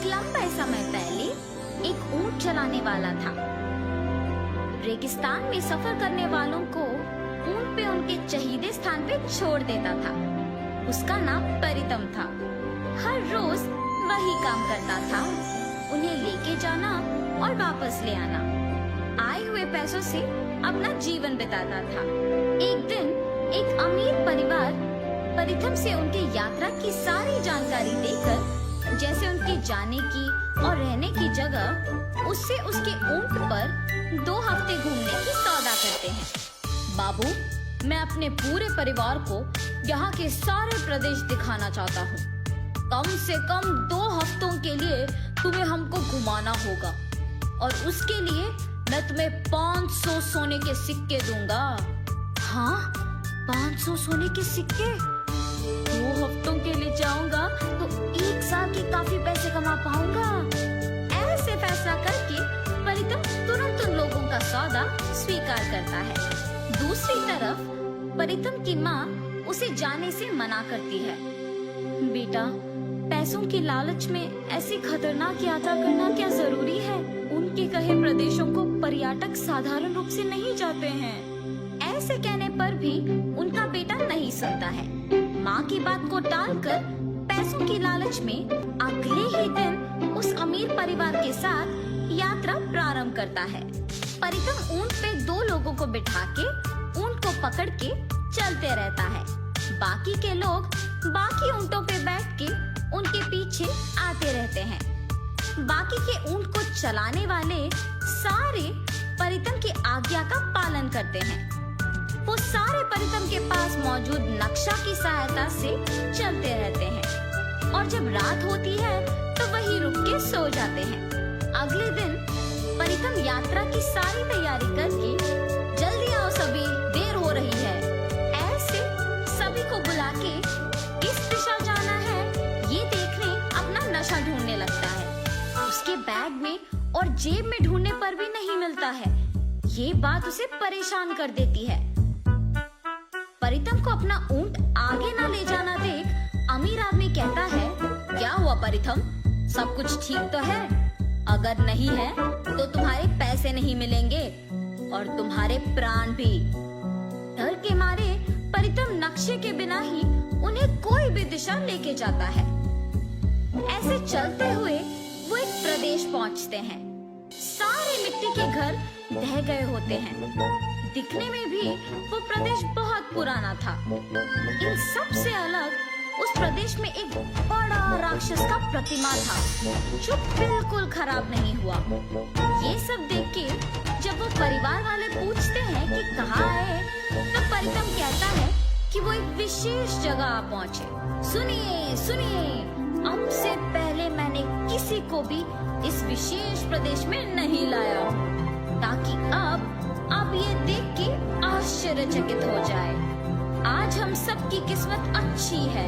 लंबे समय पहले एक ऊंट चलाने वाला था। रेगिस्तान में सफर करने वालों को ऊंट पे उनके चहीदे स्थान पे छोड़ देता था। उसका नाम परितम था। हर रोज वही काम करता था, उन्हें लेके जाना और वापस ले आना। आए हुए पैसों से अपना जीवन बिताता था। एक दिन एक अमीर परिवार परितम से उनके यात्रा की सारी जानकारी देकर, जैसे उनके जाने की और रहने की जगह, उससे उसके ऊंट पर 2 हफ्ते घूमने की सौदा करते हैं। बाबू, मैं अपने पूरे परिवार को यहाँ के सारे प्रदेश दिखाना चाहता हूँ। कम से कम 2 हफ्तों के लिए तुम्हें हमको घुमाना होगा और उसके लिए मैं तुम्हें 500 सोने के सिक्के दूंगा। हाँ, 500 सोने के सिक्के? 2 हफ्तों के लिए जाऊंगा तो 1 साल के काफी पैसे कमा पाऊंगा। ऐसे फैसला करके परितम तुरंत उन लोगों का सौदा स्वीकार करता है। दूसरी तरफ परितम की माँ उसे जाने से मना करती है। बेटा, पैसों की लालच में ऐसी खतरनाक यात्रा करना क्या जरूरी है? उनके कहे प्रदेशों को पर्यटक साधारण रूप से नहीं जाते हैं। ऐसे कहने पर भी उनका बेटा नहीं सुनता है। माँ की बात को टालकर पैसों की लालच में अगले ही दिन उस अमीर परिवार के साथ यात्रा प्रारंभ करता है। परितम ऊंट पे 2 लोगों को बिठा के ऊंट को पकड़ के चलते रहता है। बाकी के लोग बाकी ऊंटों पे बैठ के उनके पीछे आते रहते हैं। बाकी के ऊंट को चलाने वाले सारे परितम की आज्ञा का पालन करते हैं। वो सारे परितम के पास मौजूद नक्शा की सहायता से चलते रहते हैं और जब रात होती है तो वहीं रुक के सो जाते हैं। अगले दिन परितम यात्रा की सारी तैयारी करके, जल्दी आओ सभी, देर हो रही है, ऐसे सभी को बुला के किस दिशा जाना है ये देखने अपना नशा ढूंढने लगता है। उसके बैग में और जेब में ढूंढने पर भी नहीं मिलता है। ये बात उसे परेशान कर देती है। परितम को अपना ऊंट आगे ना ले जाना देख अमीर आदमी कहता है, क्या हुआ परितम, सब कुछ ठीक तो है? अगर नहीं है तो तुम्हारे पैसे नहीं मिलेंगे और तुम्हारे प्राण भी। डर के मारे परितम नक्शे के बिना ही उन्हें कोई भी दिशा लेके जाता है। ऐसे चलते हुए वो एक प्रदेश पहुंचते हैं। सारे मिट्टी के घर ढह गए होते हैं। दिखने में भी वो प्रदेश बहुत पुराना था। इन सब से अलग उस प्रदेश में एक बड़ा राक्षस का प्रतिमा था जो बिल्कुल खराब नहीं हुआ। ये सब देख के जब वो परिवार वाले पूछते हैं कि कहाँ है, तो परितम कहता है कि वो एक विशेष जगह पहुँचे। सुनिए सुनिए, अब से पहले मैंने किसी को भी इस विशेष प्रदेश में नहीं लाया, ताकि अब आप ये देख के आश्चर्यचकित हो जाए। आज हम सबकी किस्मत अच्छी है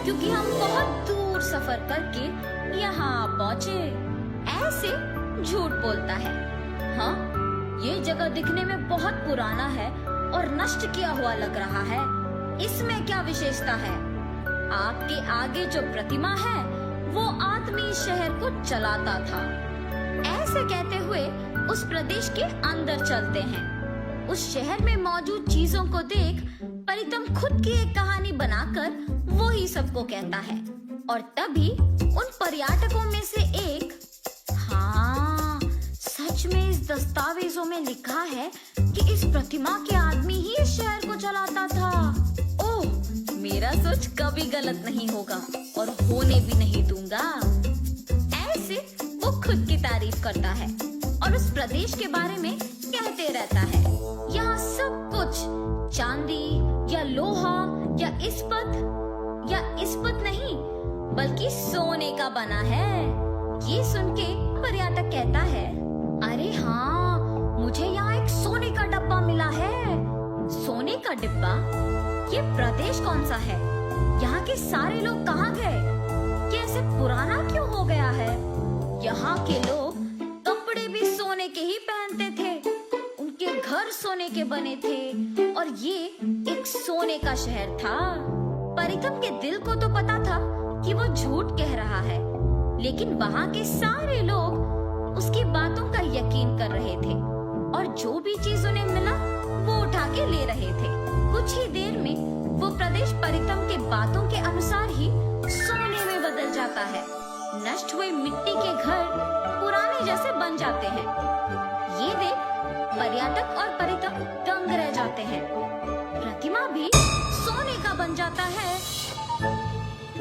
क्योंकि हम बहुत दूर सफर करके यहाँ पहुँचे। ऐसे झूठ बोलता है। हाँ, ये जगह दिखने में बहुत पुराना है और नष्ट किया हुआ लग रहा है। इसमें क्या विशेषता है? आपके आगे जो प्रतिमा है वो आदमी शहर को चलाता था। ऐसे कहते हुए उस प्रदेश के अंदर चलते हैं। उस शहर में मौजूद चीजों को देख परितम खुद की एक कहानी बनाकर वो ही सबको कहता है। और तभी उन पर्यटकों में से एक, हाँ, सच में इस दस्तावेजों में लिखा है कि इस प्रतिमा के आदमी ही इस शहर को चलाता था। ओह, मेरा सोच कभी गलत नहीं होगा और होने भी नहीं दूंगा। ऐसे वो खुद की तारीफ करता है और उस प्रदेश के बारे में कहते रहता है। यहाँ सब कुछ चांदी या लोहा या इस्पत नहीं बल्कि सोने का बना है। ये सुन के पर्यटक कहता है, अरे हाँ, मुझे यहाँ एक सोने का डब्बा मिला है। सोने का डिब्बा? ये प्रदेश कौन सा है? यहाँ के सारे लोग कहाँ गए? ये ऐसे पुराना क्यों हो गया है? यहाँ के लोग कपड़े भी सोने के ही पहनते थे, उनके घर सोने के बने थे और ये एक सोने का शहर था। परितम के दिल को तो पता था कि वो झूठ कह रहा है, लेकिन वहाँ के सारे लोग उसकी बातों का यकीन कर रहे थे और जो भी चीज उन्हें मिला वो उठा के ले रहे थे। कुछ ही देर में वो प्रदेश परितम के बातों के अनुसार ही सोने में बदल जाता है। नष्ट हुए मिट्टी के घर पुराने जैसे बन जाते हैं। ये देख पर्यटक और परितम दंग रह जाते हैं। प्रतिमा भी सोने का बन जाता है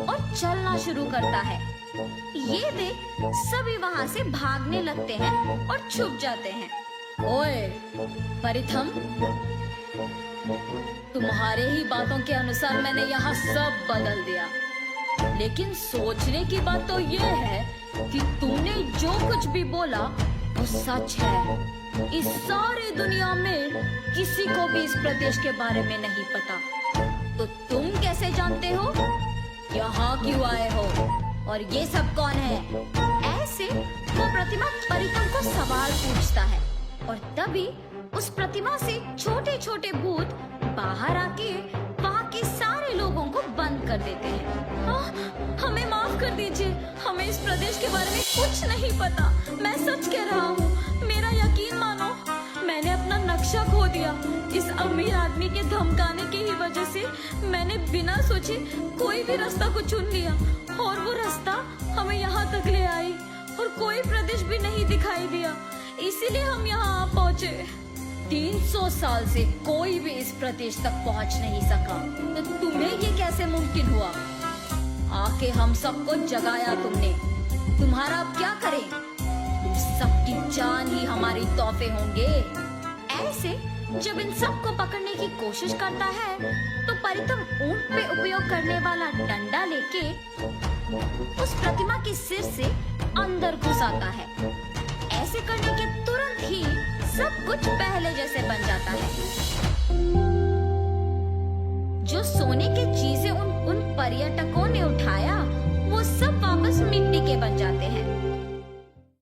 और चलना शुरू करता है। ये देख सभी वहाँ से भागने लगते हैं और छुप जाते हैं। ओए परिथम, तुम्हारे ही बातों के अनुसार मैंने यहाँ सब बदल दिया, लेकिन सोचने की बात तो ये है कि तुमने जो कुछ भी बोला वो सच है। इस सारी दुनिया में किसी को भी इस प्रदेश के बारे में नहीं पता, तो तुम कैसे जानते हो? यहाँ क्यों आए हो और ये सब कौन है? ऐसे वो प्रतिमा परितम को सवाल पूछता है और तभी उस प्रतिमा से छोटे छोटे भूत बाहर आके वहाँ के सारे लोगों को बंद कर देते हैं। हमें माफ कर दीजिए, हमें इस प्रदेश के बारे में कुछ नहीं पता। मैं सच कह रहा हूँ, मेरा यकीन मानो, मैंने अपना नक्शा खो दिया। इस अमीर आदमी के धमकाने की ही वजह से मैंने बिना सोचे कोई भी रास्ता को चुन लिया और वो रास्ता हमें यहाँ तक ले आई और कोई प्रदेश भी नहीं दिखाई दिया, इसीलिए हम यहाँ पहुँचे। 300 साल से कोई भी इस प्रदेश तक पहुँच नहीं सका, तो तुम्हें ये कैसे मुमकिन हुआ? आके हम सबको जगाया तुमने। तुम्हारा अब क्या करें? तुम सबकी जान ही हमारी तोहफे होंगे। ऐसे जब इन सबको पकड़ने की कोशिश करता है तो परितम ऊंट पे उपयोग करने वाला डंडा लेके उस प्रतिमा के सिर से अंदर घुस आता है। ऐसे करने के तुरंत ही सब कुछ पहले जैसे बन जाता है।